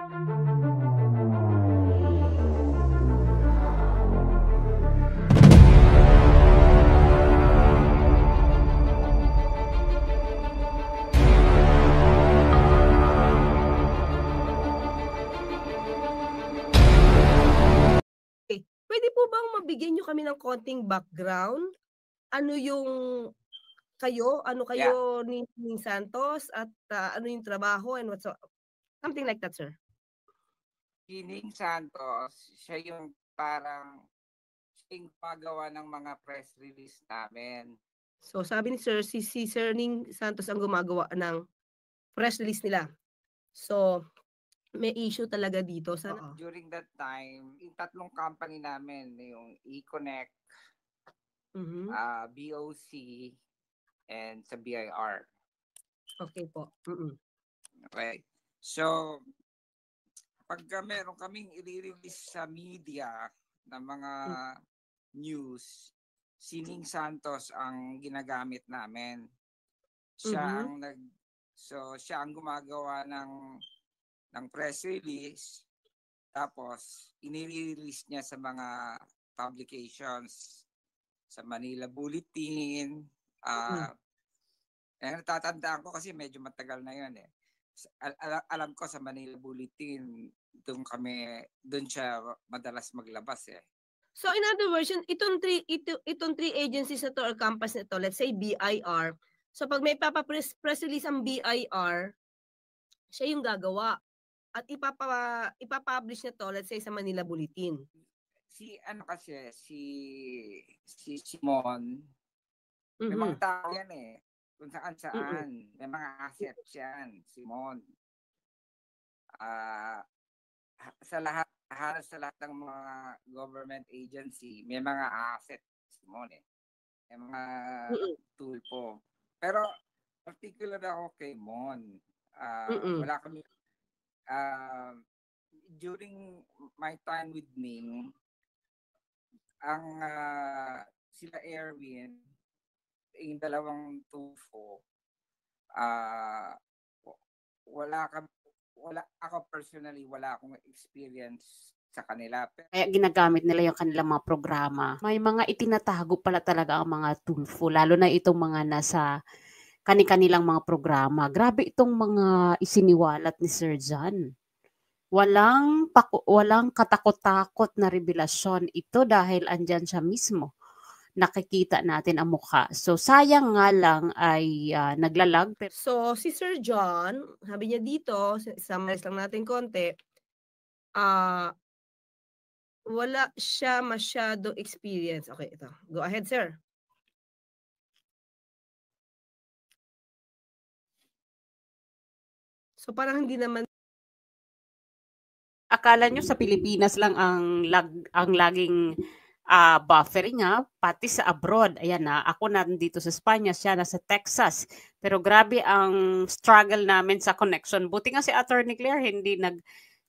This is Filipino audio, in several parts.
Pwede po bang mabigyan niyo kami ng konting background? Ano yung ano kayo ni Santos at ano yung trabaho and something like that, sir. Si Ning Santos, siya yung parang yung pagawa ng mga press release namin. So sabi ni Sir, si Sir Ning Santos ang gumagawa ng press release nila. So may issue talaga dito. During that time, yung tatlong company namin, yung E-Connect, BOC, and sa BIR. Okay po. Okay. So, pagka meron kaming i-release sa media na mga news, si Ning Santos ang ginagamit namin. Siya ang gumagawa ng press release, tapos inire-release niya sa mga publications, sa Manila Bulletin. Natatandaan ko kasi medyo matagal na yun eh. Alam ko sa Manila Bulletin, doon siya madalas maglabas eh. So in other words, itong three agencies na to or campus na to, let's say BIR, so pag may press release ang BIR, siya yung gagawa at ipapublish na to, let's say sa Manila Bulletin. Si Simon, may mga tao yan eh. Kung saan. May mga assets yan, Simon. Halos sa lahat ng mga government agency, may mga assets, Simon eh. May mga tulpo. Pero, particular ako kay Mon. Wala kami, during my time with Ning, ang sila Erwin, yung dalawang tulpo, ako personally, wala akong experience sa kanila. Kaya ginagamit nila yung kanilang mga programa. May mga itinatago pala talaga ang mga tulfo, lalo na itong mga nasa kani-kanilang mga programa. Grabe itong mga isiniwalat ni Sir John. Walang katakot-takot na revelasyon ito dahil andyan siya mismo. Nakikita natin ang mukha. So, sayang nga lang ay naglalag. So, si Sir John, sabi niya dito, summarize lang natin konti, wala siya masyado experience. Okay, ito. Go ahead, sir. So, parang hindi naman. Akala nyo sa Pilipinas lang ang laging buffering pati sa abroad. Ayan ako nandito sa Espanya, siya nasa Texas. Pero grabe ang struggle namin sa connection. Buti nga si Attorney Claire hindi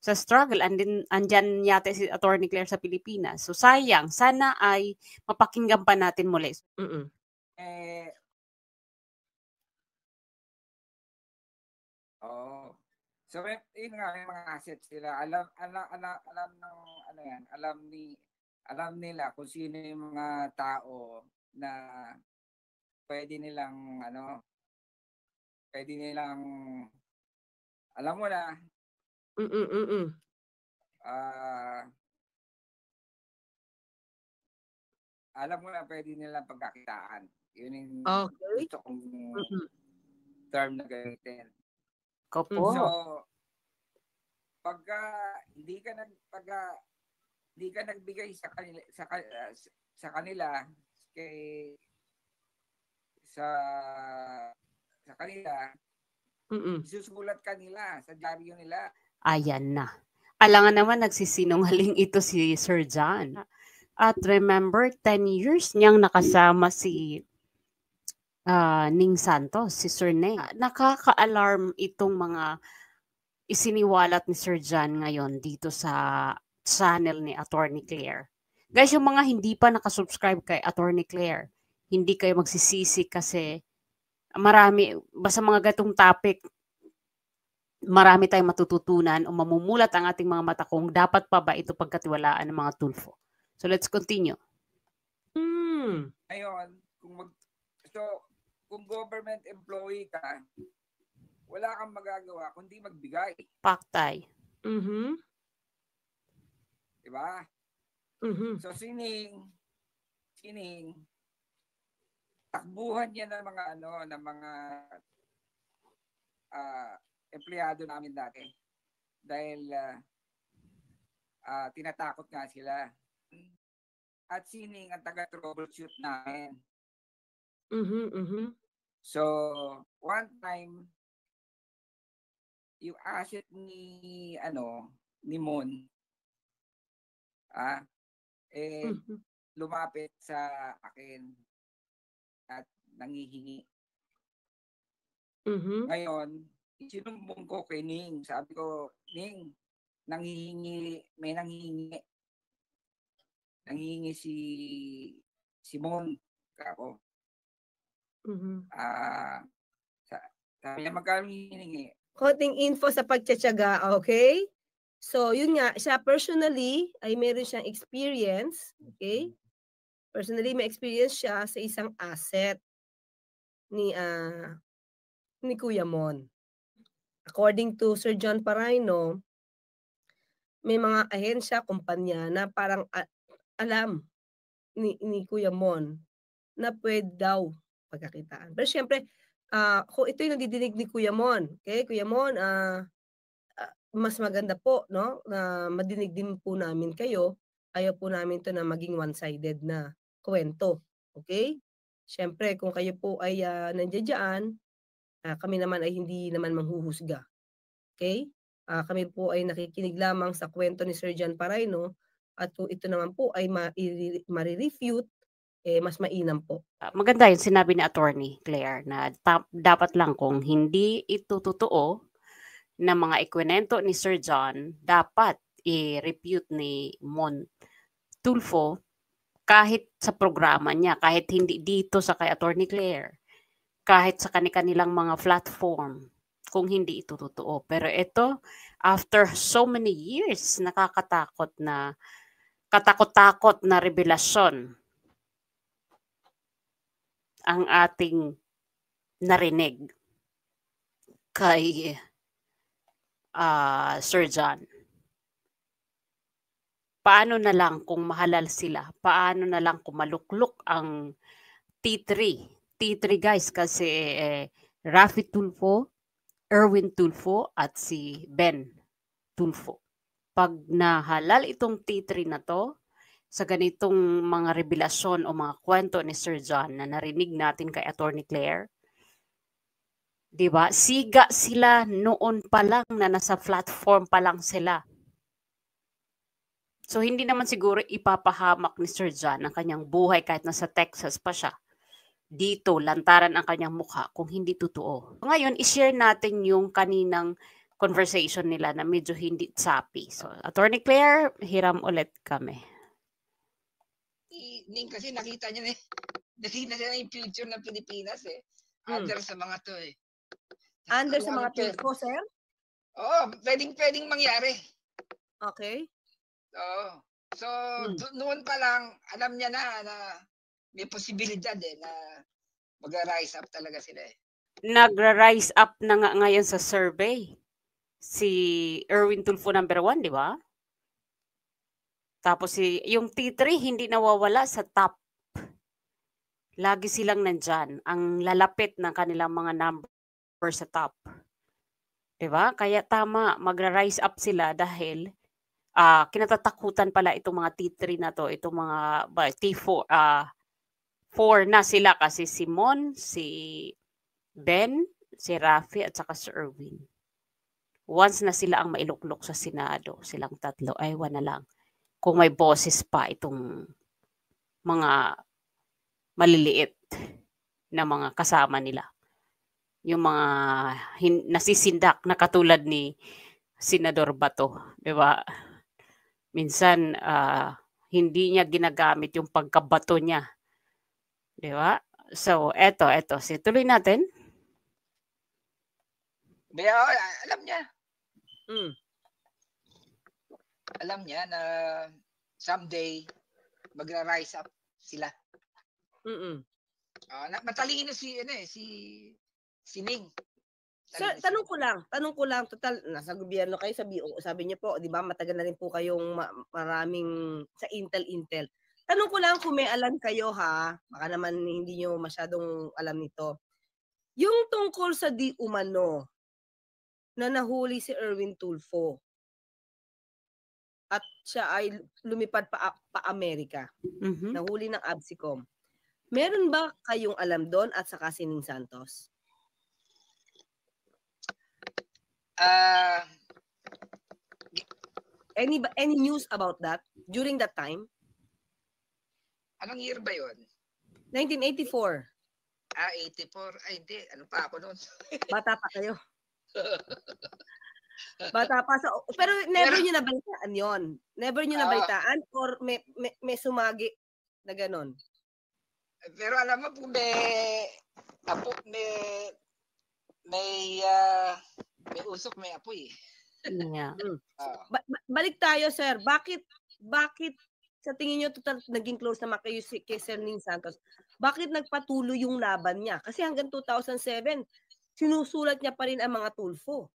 sa struggle. Andyan yata si Attorney Claire sa Pilipinas. So sayang, sana ay mapakinggan pa natin muli. So, yun nga, may mga assets sila. Alam ng alam nila kung sino yung mga tao na pwede nilang alam mo na. Alam mo na pwede nilang pagkakitaan. Yun yung gusto kong term na gamitin. Opo. So, pagka hindi ka nagbigay sa kanila susulat kanila sa dyaryo nila. Ayan na. Alangan naman nagsisinungaling ito si Sir John. At remember, 10 years niyang nakasama si Ning Santos, si Sir Ning. Nakaka-alarm itong mga isiniwalat ni Sir John ngayon dito sa channel ni Attorney Claire. Guys, yung mga hindi pa nakasubscribe kay Attorney Claire, hindi kayo magsisisi kasi marami, basta mga gatong topic, marami tayong matututunan o mamumulat ang ating mga mata kung dapat pa ba ito pagkatiwalaan ng mga Tulfo. So let's continue. Ngayon, kung government employee ka, wala kang magagawa kundi magbigay. Paktay. Diba? So sining takbuhan niya ng mga empleyado namin dati. Dahil tinatakot nga sila. At sining ang taga-troubleshoot namin. So, one time, yung asset ni Mon, lumapit sa akin at nangihingi. Ngayon, sinumbong ko kay Ning. Sabi ko, Ning, may nangihingi. Nangihingi si Mon. Ako. Sabi niya, magkano hihingi? Konting info sa pagtsatsaga, okay? So, yun nga, siya personally ay meron siyang experience, okay? Personally, may experience siya sa isang asset ni Kuya Mon. According to Sir John Paraino, may mga ahensya, kumpanya na parang alam ni Kuya Mon na pwede daw pagkakitaan. Pero syempre, kung ito yung nadidinig ni Kuya Mon, okay? Kuya Mon, mas maganda po, no? Na madinig din po namin kayo. Ayaw po namin to na maging one-sided na kwento. Okay? Syempre, kung kayo po ay nandiyan dyan, kami naman ay hindi naman manghuhusga. Okay? Kami po ay nakikinig lamang sa kwento ni Sir John Paraino at kung ito naman po ay ma-refute, mas mainam po. Maganda yung sinabi ni Attorney Claire na dapat lang kung hindi ito totoo na mga ikwento ni Sir John, dapat i-refute ni Mon Tulfo kahit sa programa niya, kahit hindi dito sa kay Attorney Claire, kahit sa kanilang mga platform, kung hindi ito totoo. Pero ito, after so many years, nakakatakot na, katakot-takot na revelasyon ang ating narinig kay Sir John. Paano na lang kung mahalal sila? Paano na lang kung maluklok ang T3? T3 guys, kasi Raffy Tulfo, Erwin Tulfo, at si Ben Tulfo. Pag nahalal itong T3 na to, sa ganitong mga revelasyon o mga kwento ni Sir John na narinig natin kay Attorney Claire, diba? Siga sila noon pa lang na nasa platform pa lang sila. So, hindi naman siguro ipapahamak ni Sir John ang kanyang buhay kahit nasa Texas pa siya. Dito, lantaran ang kanyang mukha kung hindi totoo. Ngayon, i-share natin yung kaninang conversation nila na medyo hindi sapi. So, Attorney Claire, hiram ulit kami. Ning kasi nakita niya nakita niya yung future ng Pilipinas Under sa mga to Under sa mga Tulfo, sir? Oo, pwedeng mangyari. Okay. Oo. So, noon pa lang, alam niya na may posibilidad na mag-rise up talaga sila Nagra-rise up na nga ngayon sa survey. Si Erwin Tulfo number 1, di ba? Tapos yung T3 hindi nawawala sa top. Lagi silang nandyan. Ang lalapit ng kanilang mga number sa top. Diba? Kaya tama, magra-rise up sila dahil kinatatakutan pala itong mga T3 na to, itong mga T4, 4 na sila kasi si Mon, si Ben, si Raffy at saka si Erwin. Once na sila ang mailuklok sa Senado, silang tatlo, ay wala lang. Kung may boses pa itong mga maliliit na mga kasama nila. Yung mga nasisindak na katulad ni Senador Bato, di ba? Minsan, hindi niya ginagamit yung pagkabato niya. Di ba? So, eto. Tuloy natin. Alam niya. Alam niya na someday magra-rise up sila. Matalino si Ning. Sir, tanong ko lang, total nasa gobyerno kayo, sabi niyo po, 'di ba, matagal na rin po kayong maraming sa Intel. Tanong ko lang kung may alam kayo ha, baka naman hindi niyo masyadong alam nito. Yung tungkol sa di umano na nahuli si Erwin Tulfo at siya ay lumipad pa Amerika. Nahuli ng ABSICOM. Meron ba kayong alam doon at saka si Ning Santos? Any news about that during that time? Anong year ba yun? 1984. 84. Ay, hindi. Ano pa ako noon? Bata pa kayo. Bata pa. Pero never nyo nabalitaan yon. Never nyo nabalitaan or may sumagi na ganon? Pero alam mo, may usok, may apoy. Yeah. Balik tayo, sir. Bakit sa tingin nyo total naging close naman kayo kay Sir Ning Santos? Bakit nagpatuloy yung laban niya? Kasi hanggang 2007, sinusulat niya pa rin ang mga Tulfo.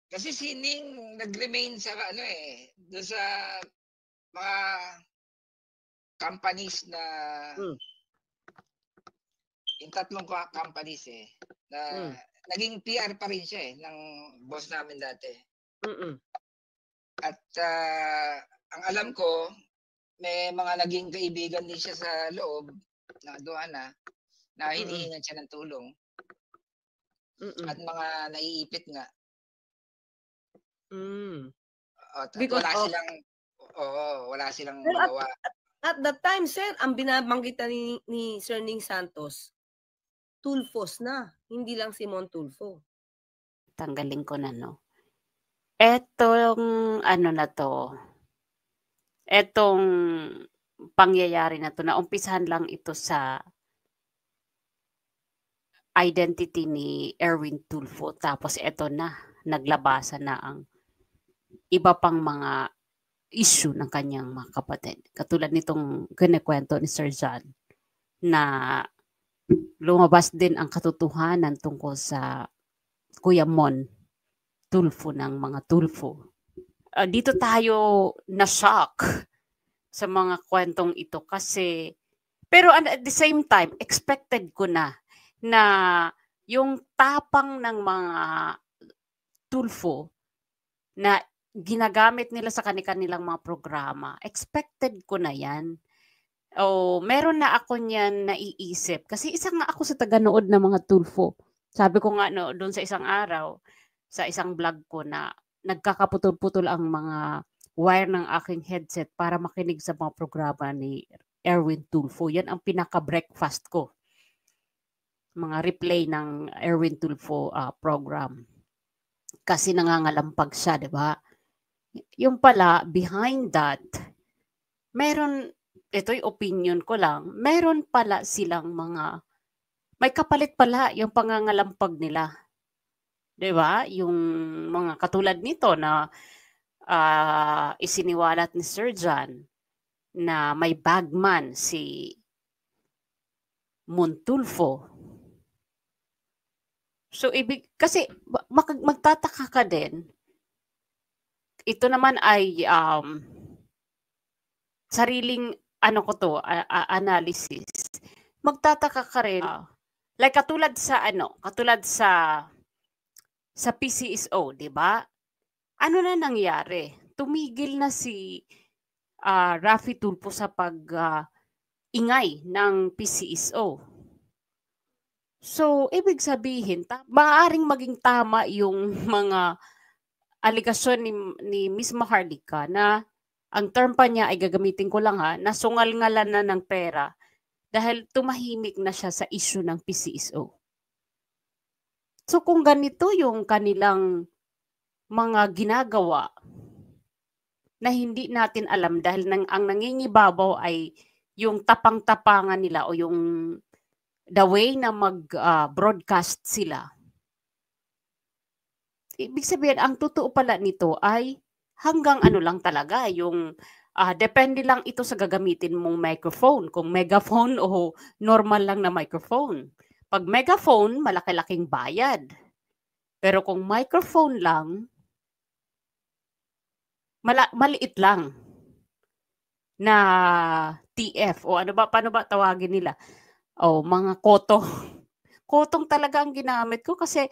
Kasi si Ning nag-remain sa doon sa mga companies na yung tatlong companies na naging PR pa rin siya ng boss namin dati. At ang alam ko, may mga naging kaibigan din siya sa loob na aduana na hinihingan siya ng tulong. At mga naiipit nga. Because wala silang magawa. At that time, sir, ang binabanggitan ni Sir Ning Santos, Tulfos na, hindi lang Simon Tulfo. Tanggalin ko na, no? Etong etong pangyayari na to, na umpisahan lang ito sa identity ni Erwin Tulfo. Tapos eto na, naglabasan na ang iba pang mga issue ng kanyang mga kapatid. Katulad nitong kinikwento ni Sir John na lumabas din ang katotohanan tungkol sa Kuya Mon Tulfo ng mga Tulfo. Dito tayo na-shock sa mga kwentong ito kasi, pero at the same time, expected ko na yung tapang ng mga Tulfo na ginagamit nila sa kanilang mga programa, expected ko na yan. Meron na ako niyan naiisip. Kasi isa nga ako sa taga-nood ng mga Tulfo. Sabi ko nga doon sa isang araw, sa isang vlog ko na nagkakaputol-putol ang mga wire ng aking headset para makinig sa mga programa ni Erwin Tulfo. Yan ang pinaka-breakfast ko. Mga replay ng Erwin Tulfo program. Kasi nangangalampag siya, di ba? Yung pala, behind that, ito'y opinion ko lang, meron pala silang may kapalit pala yung pangangalampag nila. Diba? Yung mga katulad nito na isiniwalat ni Sir John na may bagman si Montulfo. So, kasi magtataka ka din, ito naman ay sariling analysis. Magtataka ka rin, like katulad sa PCSO, 'di ba? Ano na nangyari? Tumigil na si Raffy Tulfo sa ingay ng PCSO. So, ibig sabihin, maaaring maging tama yung mga aligasyon ni Miss Maharlika na ang term pa niya ay gagamitin ko lang na sungal-ngalan na ng pera dahil tumahimik na siya sa issue ng PCSO. So kung ganito yung kanilang mga ginagawa na hindi natin alam dahil ang nangingibabaw ay yung tapang-tapangan nila o yung the way na mag-broadcast sila. Ibig sabihin, ang totoo pala nito ay hanggang ano lang talaga, yung depende lang ito sa gagamitin mong microphone. Kung megaphone o normal lang na microphone. Pag megaphone, malaki-laking bayad. Pero kung microphone lang, maliit lang na TF o ano ba, paano ba tawagin nila? O mga kotong. Kotong talaga ang ginamit ko kasi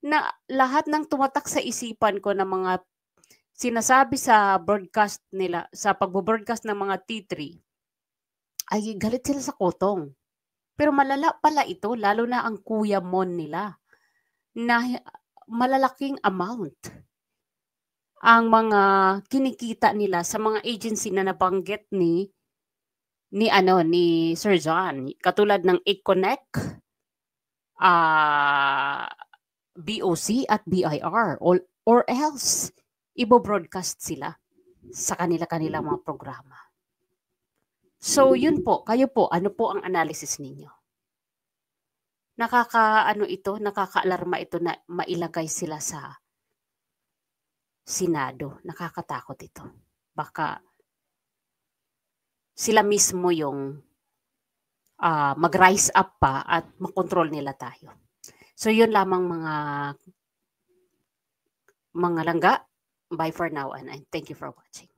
na lahat ng tumatak sa isipan ko na mga sinasabi sa broadcast nila, sa pagbo-broadcast ng mga T3, ay galit sila sa kotong. Pero malala pala ito, lalo na ang Kuya Mon nila, na malalaking amount ang mga kinikita nila sa mga agency na nabanggit ni Sir John, katulad ng Econnect, BOC at BIR, or else ibo-broadcast sila sa kanilang mga programa. So yun po, kayo po, ano po ang analysis ninyo? Nakakaalarma ito na mailagay sila sa Senado. Nakakatakot ito. Baka sila mismo yung mag-rise up pa at makontrol nila tayo. So yun lamang mga langga. Bye for now and thank you for watching.